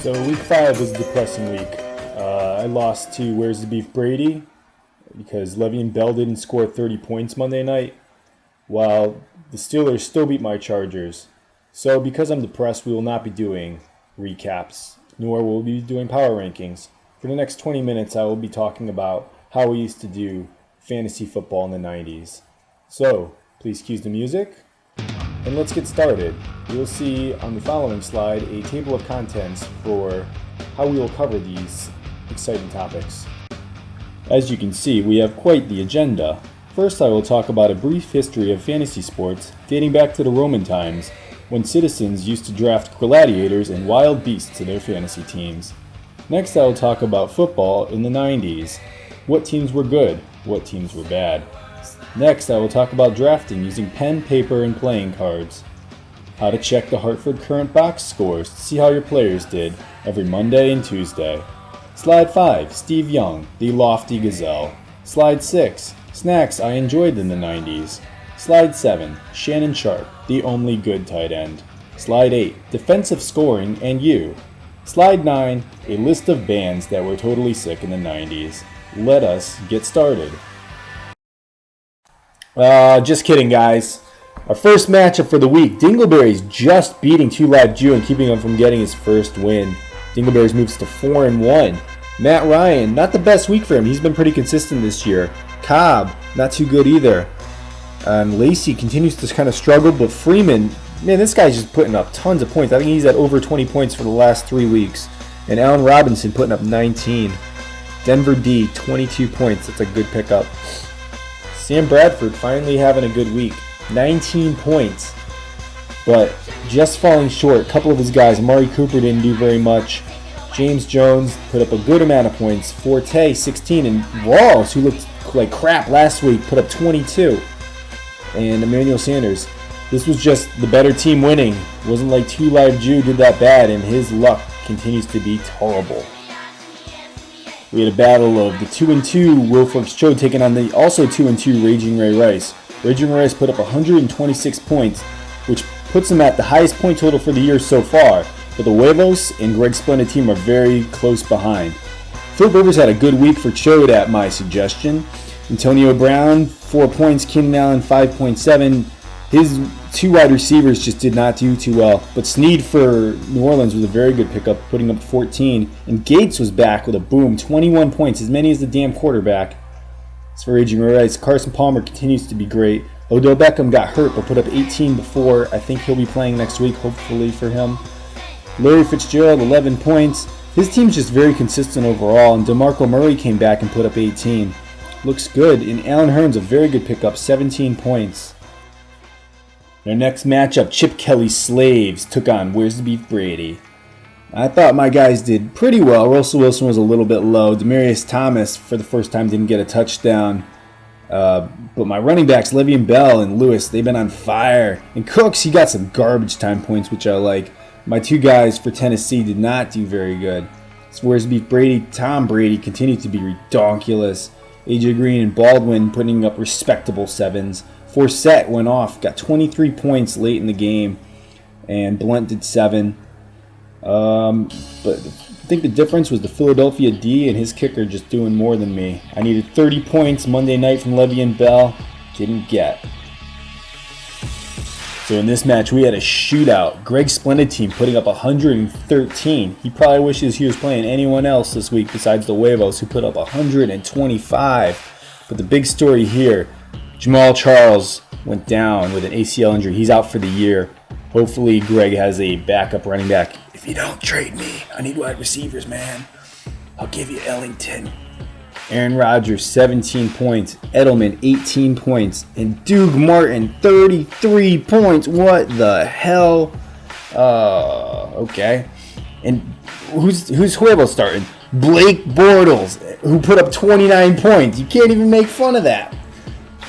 So week 5 was a depressing week. I lost to Where's the Beef Brady because Le'Veon Bell didn't score 30 points Monday night, while the Steelers still beat my Chargers. So because I'm depressed, we will not be doing recaps, nor will we be doing power rankings. For the next 20 minutes, I will be talking about how we used to do fantasy football in the 90s. So please cue the music. And let's get started. You will see on the following slide a table of contents for how we will cover these exciting topics. As you can see, we have quite the agenda. First, I will talk about a brief history of fantasy sports dating back to the Roman times, when citizens used to draft gladiators and wild beasts to their fantasy teams. Next, I will talk about football in the 90s. What teams were good, what teams were bad. Next, I will talk about drafting using pen, paper, and playing cards. How to check the Hartford current box scores to see how your players did every Monday and Tuesday. Slide 5, Steve Young, the lofty gazelle. Slide 6, snacks I enjoyed in the 90s. Slide 7, Shannon Sharp, the only good tight end. Slide 8, defensive scoring and you. Slide 9, a list of bands that were totally sick in the 90s. Let us get started. Just kidding, guys. Our first matchup for the week, Dingleberry's just beating 2 Live Jew and keeping him from getting his first win. Dingleberry's moves to 4-1. Matt Ryan, not the best week for him. He's been pretty consistent this year. Cobb, not too good either. And Lacey continues to kind of struggle, but Freeman, man, this guy's just putting up tons of points. I think he's at over 20 points for the last 3 weeks. And Allen Robinson putting up 19. Denver D, 22 points. That's a good pickup. Sam Bradford finally having a good week. 19 points. But just falling short. A couple of his guys, Amari Cooper didn't do very much. James Jones put up a good amount of points. Forte, 16. And Rawls, who looked like crap last week, put up 22. And Emmanuel Sanders. This was just the better team winning. It wasn't like 2 Live Jew did that bad, and his luck continues to be terrible. We had a battle of the 2-2 Wilfork's Chode taking on the also 2-2 Raging Ray Rice. Raging Ray Rice put up 126 points, which puts him at the highest point total for the year so far, but the Huevos and Greg's Splendid team are very close behind. Phil Rivers had a good week for Chode at my suggestion. Antonio Brown, 4 points, Keenan Allen, 5.7. His 2 wide receivers just did not do too well. But Snead for New Orleans was a very good pickup, putting up 14. And Gates was back with a boom, 21 points, as many as the damn quarterback. As for Raging Rice, Carson Palmer continues to be great. Odell Beckham got hurt but put up 18 before. I think he'll be playing next week, hopefully for him. Larry Fitzgerald, 11 points. His team's just very consistent overall. And DeMarco Murray came back and put up 18. Looks good. And Allen Hurns, a very good pickup, 17 points. Our next matchup, Chip Kelly's Slaves took on Where's the Beef Brady. I thought my guys did pretty well. Russell Wilson was a little bit low. Demaryius Thomas, for the first time, didn't get a touchdown. But my running backs, Le'Veon Bell and Lewis, they've been on fire. And Cooks, he got some garbage time points, which I like. My 2 guys for Tennessee did not do very good. So Where's the Beef Brady? Tom Brady continued to be redonkulous. AJ Green and Baldwin putting up respectable 7s. Forsett went off, got 23 points late in the game, and Blunt did 7. But I think the difference was the Philadelphia D and his kicker just doing more than me. I needed 30 points Monday night from Le'Veon Bell, didn't get. So in this match, we had a shootout. Greg's Splendid team putting up 113. He probably wishes he was playing anyone else this week besides the Huevos, who put up 125. But the big story here, Jamal Charles went down with an ACL injury. He's out for the year. Hopefully Greg has a backup running back. If you don't trade me, I need wide receivers, man. I'll give you Ellington. Aaron Rodgers, 17 points. Edelman, 18 points. And Doug Martin, 33 points. What the hell? Okay. And who's Huevo starting? Blake Bortles, who put up 29 points. You can't even make fun of that.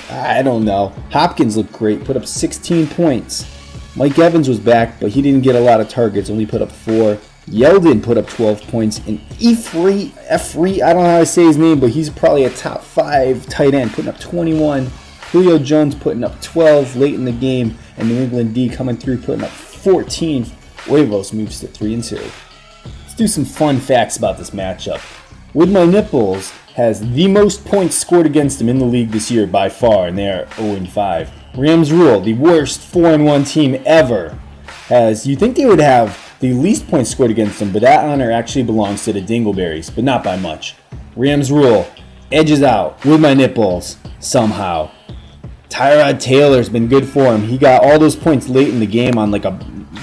I don't know. Hopkins looked great, put up 16 points. Mike Evans was back, but he didn't get a lot of targets, only put up 4. Yeldon put up 12 points. And Efree, I don't know how to say his name, but he's probably a top 5 tight end, putting up 21. Julio Jones putting up 12 late in the game, and New England D coming through, putting up 14. Huevos moves to 3-2. Let's do some fun facts about this matchup. With My Nipples has the most points scored against them in the league this year by far, and they are 0-5. Rams Rule, the worst 4-1 team ever, you think they would have the least points scored against them, but that honor actually belongs to the Dingleberries, but not by much. Rams Rule edges out With My Nipples somehow. Tyrod Taylor's been good for him. He got all those points late in the game on like a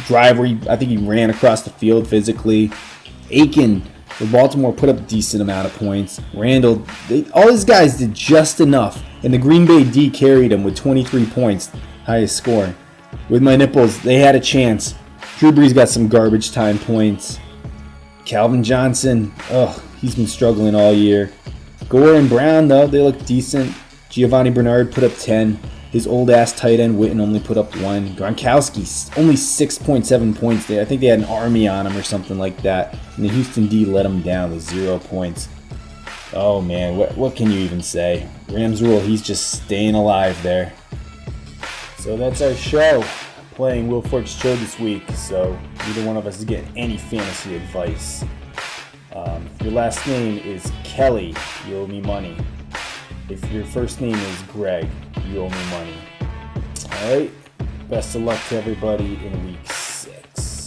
drive where I think he ran across the field physically. Aiken for Baltimore put up a decent amount of points. Randall, all these guys did just enough, and the Green Bay D carried him with 23 points, highest score. With My Nipples, they had a chance. Drew Brees got some garbage time points. Calvin Johnson, he's been struggling all year. Gore and Brown, though, they look decent. Giovanni Bernard put up 10. His old-ass tight end Witten only put up 1. Gronkowski, only 6.7 points. I think they had an army on him or something like that. And the Houston D let him down with 0 points. Oh, man, what can you even say? Rams Rule, he's just staying alive there. So that's our show. Playing Will Fork's show this week, so neither one of us is getting any fantasy advice. If your last name is Kelly, you owe me money. If your first name is Greg, you owe me money. Alright, best of luck to everybody in week